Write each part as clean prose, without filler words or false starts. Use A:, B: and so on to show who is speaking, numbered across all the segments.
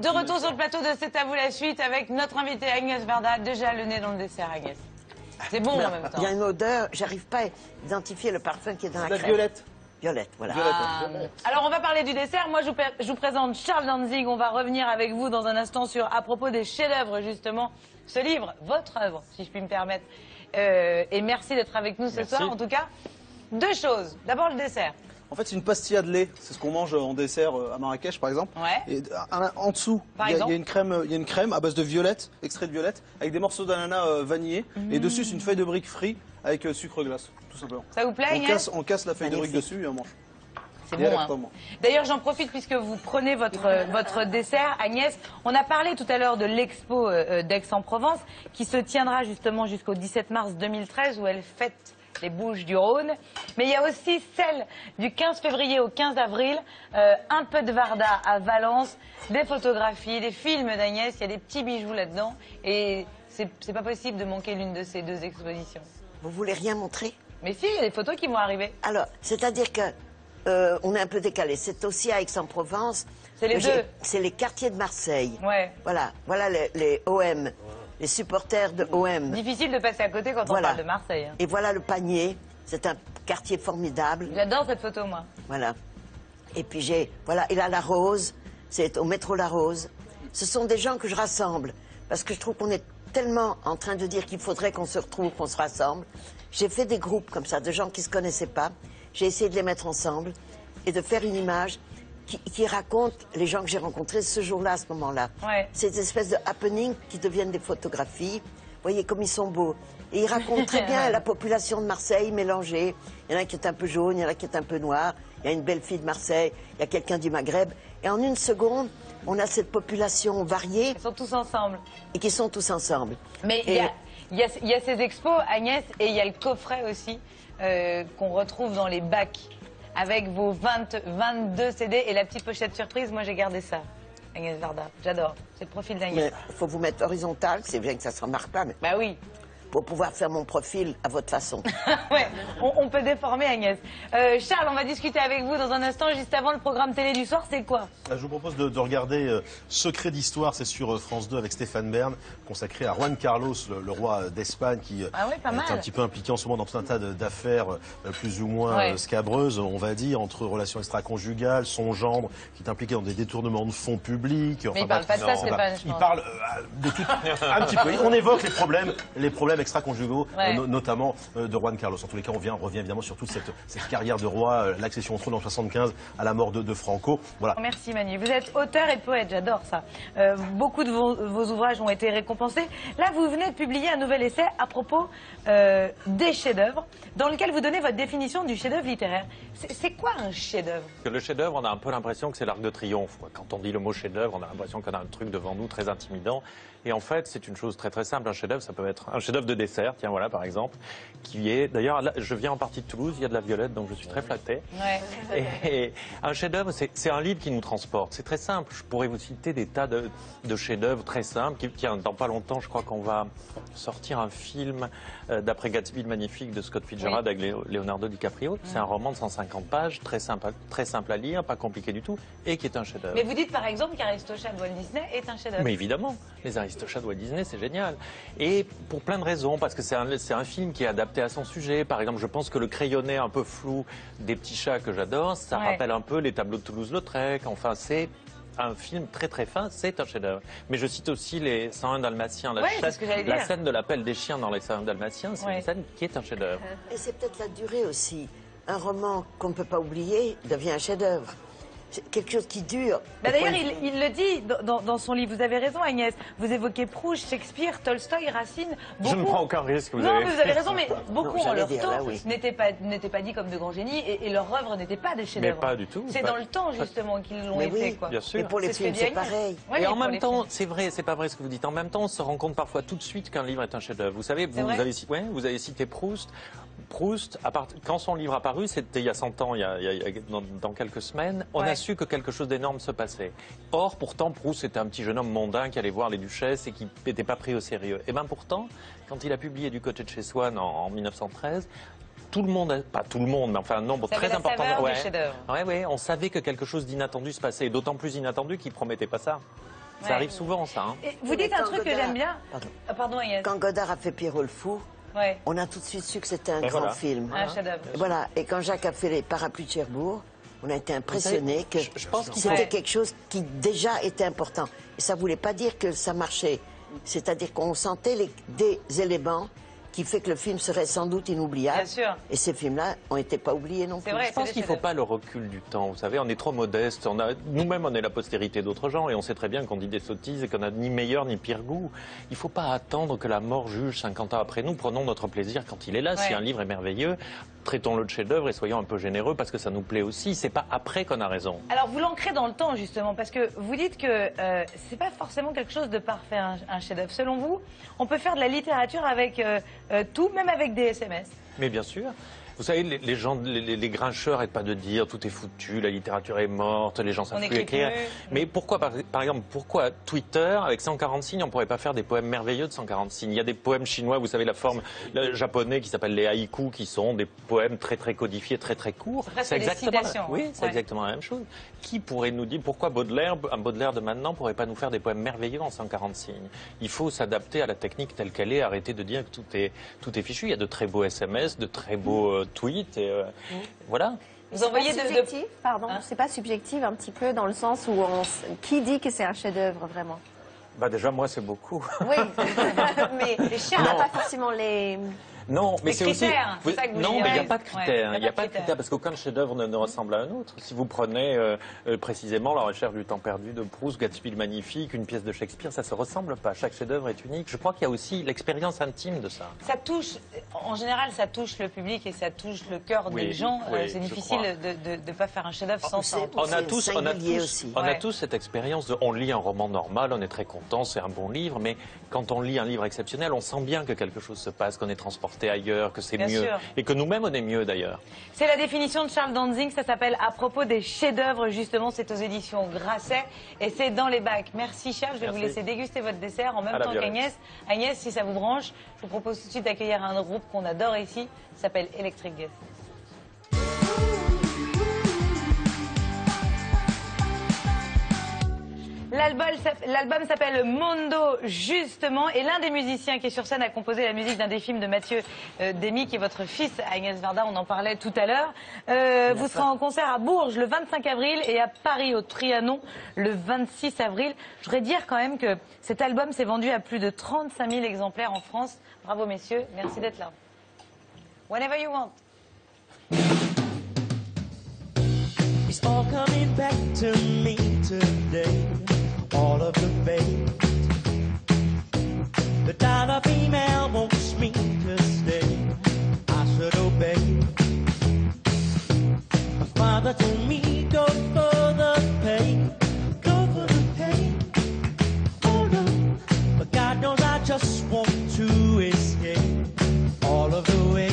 A: De retour sur le plateau de C'est à vous la suite avec notre invitée Agnès Varda. Déjà le nez dans le dessert, Agnès. C'est bon en même temps.
B: Il y a une odeur, j'arrive pas à identifier le parfum qui est dans la crème.
C: Violette.
B: Violette, voilà.
A: Alors on va parler du dessert. Moi je vous présente Charles Danzig. On va revenir avec vous dans un instant sur à propos des chefs-d'œuvre justement. Ce livre, votre œuvre, si je puis me permettre. Et merci d'être avec nous ce soir. En tout cas, deux choses. D'abord le dessert.
C: En fait, c'est une pastilla de lait. C'est ce qu'on mange en dessert à Marrakech, par exemple.
A: Ouais.
C: Et en dessous, il y a une crème à base de violette, extrait de violette, avec des morceaux d'ananas vanillés. Et dessus, c'est une feuille de brique frite avec sucre glace, tout simplement.
A: Ça vous plaît, Agnès ?
C: On casse la feuille de brique dessus et on mange.
A: C'est bon, hein. D'ailleurs, j'en profite puisque vous prenez votre dessert, Agnès. On a parlé tout à l'heure de l'expo d'Aix-en-Provence qui se tiendra justement jusqu'au 17 mars 2013 où elle fête les Bouches du Rhône. Mais il y a aussi celle du 15 février au 15 avril, un peu de Varda à Valence, des photographies, des films d'Agnès, il y a des petits bijoux là-dedans. Et c'est pas possible de manquer l'une de ces deux expositions.
B: Vous voulez rien montrer?
A: Mais si, il y a des photos qui vont arriver.
B: Alors, c'est-à-dire que on est un peu décalé. C'est aussi à Aix-en-Provence.
A: C'est les deux.
B: C'est les quartiers de Marseille.
A: Ouais.
B: Voilà les OM, les supporters de OM.
A: Difficile de passer à côté quand on parle de Marseille. Hein.
B: Et voilà le panier. C'est un quartier formidable.
A: J'adore cette photo, moi.
B: Voilà. Et puis et là, la Rose. C'est au métro La Rose. Ce sont des gens que je rassemble. Parce que je trouve qu'on est tellement en train de dire qu'il faudrait qu'on se retrouve, qu'on se rassemble. J'ai fait des groupes comme ça, de gens qui ne se connaissaient pas. J'ai essayé de les mettre ensemble et de faire une image qui raconte les gens que j'ai rencontrés ce jour-là, à ce moment-là.
A: Ouais.
B: Ces espèces de happenings qui deviennent des photographies. Vous voyez comme ils sont beaux. Et ils racontent très bien la population de Marseille mélangée. Il y en a qui est un peu jaune, il y en a qui est un peu noir. Il y a une belle fille de Marseille, il y a quelqu'un du Maghreb. Et en une seconde, on a cette population variée.
A: Ils sont tous ensemble.
B: Et qui sont tous ensemble.
A: Mais il y a ces expos, Agnès, et il y a le coffret aussi qu'on retrouve dans les bacs avec vos 22 CD et la petite pochette surprise. Moi, j'ai gardé ça, Agnès Varda. J'adore. C'est le profil d'Agnès.
B: Il faut vous mettre horizontal, c'est bien que ça se remarque pas, mais
A: bah oui.
B: Pour pouvoir faire mon profil à votre façon.
A: Ouais, on peut déformer, Agnès. Charles, on va discuter avec vous dans un instant. Juste avant, le programme télé du soir, c'est quoi?
D: Je vous propose de regarder Secret d'Histoire, c'est sur France 2 avec Stéphane Bern, consacré à Juan Carlos, le roi d'Espagne, qui est un petit peu impliqué en ce moment dans tout un tas d'affaires plus ou moins scabreuses, on va dire, entre relations extra-conjugales, son gendre, qui est impliqué dans des détournements de fonds publics.
A: Mais il parle pas de ça, Stéphane, je pense.
D: Il parle de tout, un petit peu. On évoque les problèmes extra-conjugaux, notamment de Juan Carlos. En tous les cas, on revient évidemment sur toute cette carrière de roi, l'accession au trône en 75 à la mort de Franco. Voilà.
A: Merci Manu. Vous êtes auteur et poète, j'adore ça. Beaucoup de vos ouvrages ont été récompensés. Là, vous venez de publier un nouvel essai à propos des chefs-d'œuvre, dans lequel vous donnez votre définition du chef-d'œuvre littéraire. C'est quoi un chef-d'œuvre?
E: Le chef-d'œuvre, on a un peu l'impression que c'est l'Arc de Triomphe. Quand on dit le mot chef-d'œuvre, on a l'impression qu'on a un truc devant nous très intimidant. Et en fait, c'est une chose très très simple. Un chef-d'œuvre, ça peut être un chef-d'œuvre de dessert, tiens voilà par exemple, qui est d'ailleurs, je viens en partie de Toulouse, il y a de la violette, donc je suis très flatté. Ouais. Et un chef-d'œuvre, c'est un livre qui nous transporte. C'est très simple. Je pourrais vous citer des tas de chefs-d'œuvre très simples. Tiens, dans pas longtemps, je crois qu'on va sortir un film d'après Gatsby le Magnifique de Scott Fitzgerald avec Leonardo DiCaprio. C'est un roman de 150 pages, très simple à lire, pas compliqué du tout, et qui est un chef-d'œuvre.
A: Mais vous dites par exemple qu'Aristochane de Walt Disney est un chef-d'œuvre.
E: Mais évidemment, les Aristochane de Walt Disney, c'est génial. Et pour plein de raisons, parce que c'est un film qui est adapté à son sujet. Par exemple, je pense que le crayonné un peu flou des petits chats que j'adore, ça rappelle un peu les tableaux de Toulouse-Lautrec. Enfin, c'est un film très très fin, c'est un chef-d'œuvre. Mais je cite aussi les 101 Dalmatiens, la scène de l'appel des chiens dans les 101 Dalmatiens, c'est une scène qui est un chef-d'œuvre.
B: Et c'est peut-être la durée aussi. Un roman qu'on ne peut pas oublier devient un chef-d'œuvre. Quelque chose qui dure.
A: Bah d'ailleurs, il le dit dans son livre. Vous avez raison, Agnès. Vous évoquez Proust, Shakespeare, Tolstoï, Racine. Beaucoup...
E: Je ne prends aucun risque.
A: Vous avez raison, mais beaucoup en leur temps n'étaient pas dit comme de grands génies et leur œuvre n'était pas des chefs-d'œuvre.
E: Mais pas du tout.
A: C'est dans le temps justement qu'ils l'ont été. Quoi.
E: Bien sûr.
B: Et pour les films, c'est pareil.
E: Et en même temps, c'est vrai, c'est pas vrai ce que vous dites. En même temps, on se rend compte parfois tout de suite qu'un livre est un chef-d'œuvre. Vous savez, vous avez cité Proust. Proust, quand son livre a paru, c'était il y a 100 ans, dans quelques semaines, on a su que quelque chose d'énorme se passait. Or, pourtant, Proust était un petit jeune homme mondain qui allait voir les duchesses et qui n'était pas pris au sérieux. Et bien pourtant, quand il a publié Du côté de chez Swann en 1913, tout le monde, pas tout le monde, mais enfin un nombre très important.
A: On
E: savait que quelque chose d'inattendu se passait, et d'autant plus inattendu qu'il promettait pas ça. Ça arrive souvent, ça. Hein.
A: Vous dites un truc que j'aime bien. Pardon, Agnès.
B: Quand Godard a fait Pierrot le Fou, on a tout de suite su que c'était un grand film.
A: Un chef-d'œuvre.
B: Voilà. Et quand Jacques a fait Les Parapluies de Cherbourg, on a été impressionnés que c'était quelque chose qui déjà était important. Et ça ne voulait pas dire que ça marchait. C'est-à-dire qu'on sentait des éléments qui fait que le film serait sans doute inoubliable.
A: Bien sûr.
B: Et ces films-là n'ont été pas oubliés non plus.
A: Vrai,
E: je pense qu'il ne faut pas le recul du temps. Vous savez, on est trop modeste. Nous-mêmes, on est la postérité d'autres gens et on sait très bien qu'on dit des sottises et qu'on n'a ni meilleur ni pire goût. Il ne faut pas attendre que la mort juge 50 ans après nous. Prenons notre plaisir quand il est là. Si un livre est merveilleux, traitons-le de chef-d'œuvre et soyons un peu généreux parce que ça nous plaît aussi. C'est pas après qu'on a raison. Alors, vous l'ancrez dans le temps, justement, parce que vous dites que c'est pas forcément quelque chose de parfait, un chef-d'œuvre. Selon vous, on peut faire de la littérature avec tout, même avec des SMS. Mais bien sûr. Vous savez, les gens, les grincheurs n'arrêtent pas de dire tout est foutu, la littérature est morte, les gens savent plus écrire. Mais pourquoi, par exemple, pourquoi Twitter, avec 140 signes, on ne pourrait pas faire des poèmes merveilleux de 140 signes? Il y a des poèmes chinois, vous savez, la forme japonais qui s'appelle les haïkus, qui sont des poèmes très très codifiés, très très courts.
A: C'est exactement,
E: c'est exactement la même chose. Qui pourrait nous dire pourquoi un Baudelaire de maintenant ne pourrait pas nous faire des poèmes merveilleux en 140 signes? Il faut s'adapter à la technique telle qu'elle est, arrêter de dire que tout est fichu. Il y a de très beaux SMS, de très beaux tweets et voilà.
F: Vous envoyez subjectif, pardon, c'est pas subjectif un petit peu dans le sens où qui dit que c'est un chef-d'œuvre vraiment?
E: Bah déjà moi c'est beaucoup.
F: Oui, mais on n'a pas forcément les.
E: Non, mais c'est aussi.
A: Non,
E: mais il n'y a pas de critères. Il n'y a pas de critères parce qu'aucun chef-d'œuvre ne ressemble à un autre. Si vous prenez précisément La Recherche du temps perdu de Proust, Gatsby le Magnifique, une pièce de Shakespeare, ça se ressemble pas. Chaque chef-d'œuvre est unique. Je crois qu'il y a aussi l'expérience intime de ça.
A: Ça touche, en général, ça touche le public et ça touche le cœur des gens. C'est difficile de ne pas faire un chef-d'œuvre sans ça.
E: On a tous cette expérience de. On lit un roman normal, on est très content, c'est un bon livre, mais quand on lit un livre exceptionnel, on sent bien que quelque chose se passe, qu'on est transporté ailleurs, que c'est mieux, et que nous-mêmes on est mieux d'ailleurs.
A: C'est la définition de Charles Danzig, ça s'appelle À propos des chefs-d'œuvre, justement, c'est aux éditions Grasset et c'est dans les bacs. Merci Charles, je vais vous laisser déguster votre dessert en même temps qu'Agnès. Agnès, si ça vous branche, je vous propose tout de suite d'accueillir un groupe qu'on adore ici, ça s'appelle Electric Guest. L'album s'appelle Mondo, justement, et l'un des musiciens qui est sur scène a composé la musique d'un des films de Mathieu Demy, qui est votre fils, Agnès Varda, on en parlait tout à l'heure. Vous serez en concert à Bourges le 25 avril et à Paris au Trianon le 26 avril. Je voudrais dire quand même que cet album s'est vendu à plus de 35 000 exemplaires en France. Bravo messieurs, merci d'être là. Whenever you want.
G: It's all coming back to me today. All of the fate. The dollar female wants me to stay. I should obey. My father told me go for the pain. Go for the pain. Oh no. But God knows I just want to escape all of the way.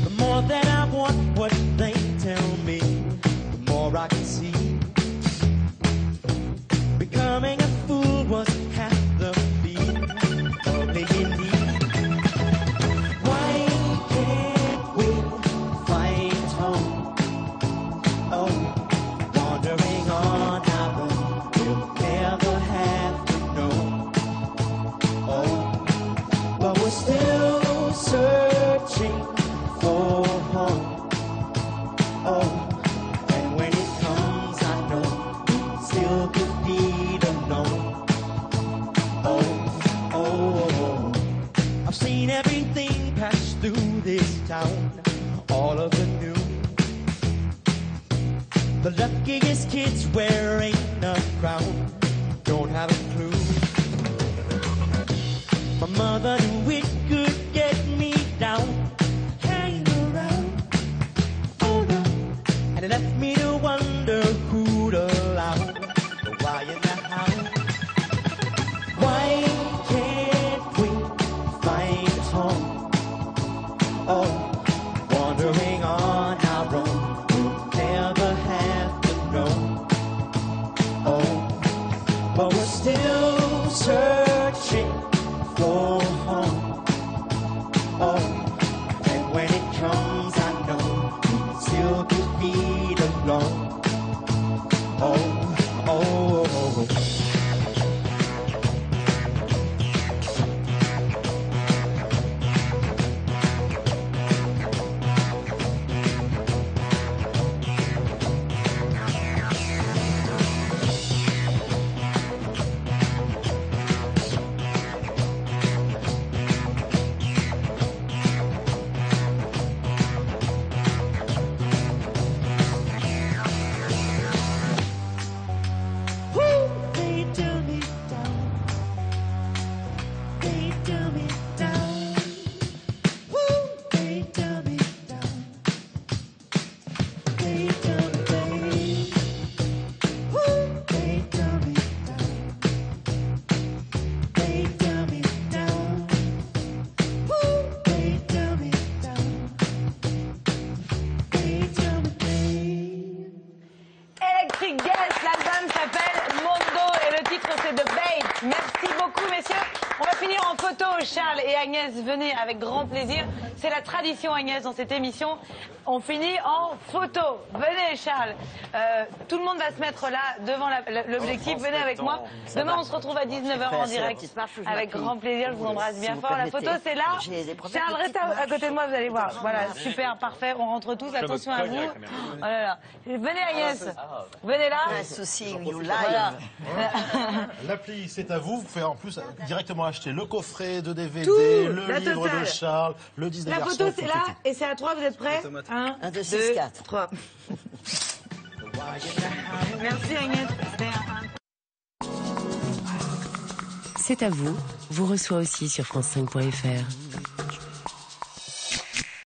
G: The more that I want what they tell me, the more I can see. Becoming a fool was half the fee of being me. Why can't we find home? Oh, wandering on our own, we'll never have to know. Oh, but we're still searching for home. Oh. Everything passed through this town, all of the new. The luckiest kids wearing a crown don't have a clue. My mother knew it could get me down, hanging around. Oh no, and it left me to wonder who'd allow the why in the how. Why can't we find home? Oh, wandering on our own, we'll never have to know. Oh, but we're still searching for home.
A: messieurs, on va finir en photo. Charles et Agnès, venez avec grand plaisir. C'est la tradition, Agnès, dans cette émission. On finit en photo. Venez, Charles. Tout le monde va se mettre là, devant l'objectif. Venez avec moi. Demain, on se retrouve à 19h en direct. Avec grand plaisir, je vous embrasse bien fort. La photo, c'est là. Charles, reste à côté de moi, vous allez voir. Voilà, super, parfait. On rentre tous. Attention à vous. Oh là là. Venez, Agnès. Venez là.
B: Un souci, you live.
A: Voilà.
D: L'appli, c'est à vous. Vous pouvez en plus directement acheter le coffret de DVD, le livre de Charles, le Disney
A: La
D: Garçon.
A: photo, c'est là. Et c'est à 3, vous êtes prêts?
B: 1, 2, 6, 4.
A: 3. Merci, Agnès.
H: C'est à vous, vous reçoit aussi sur France5.fr.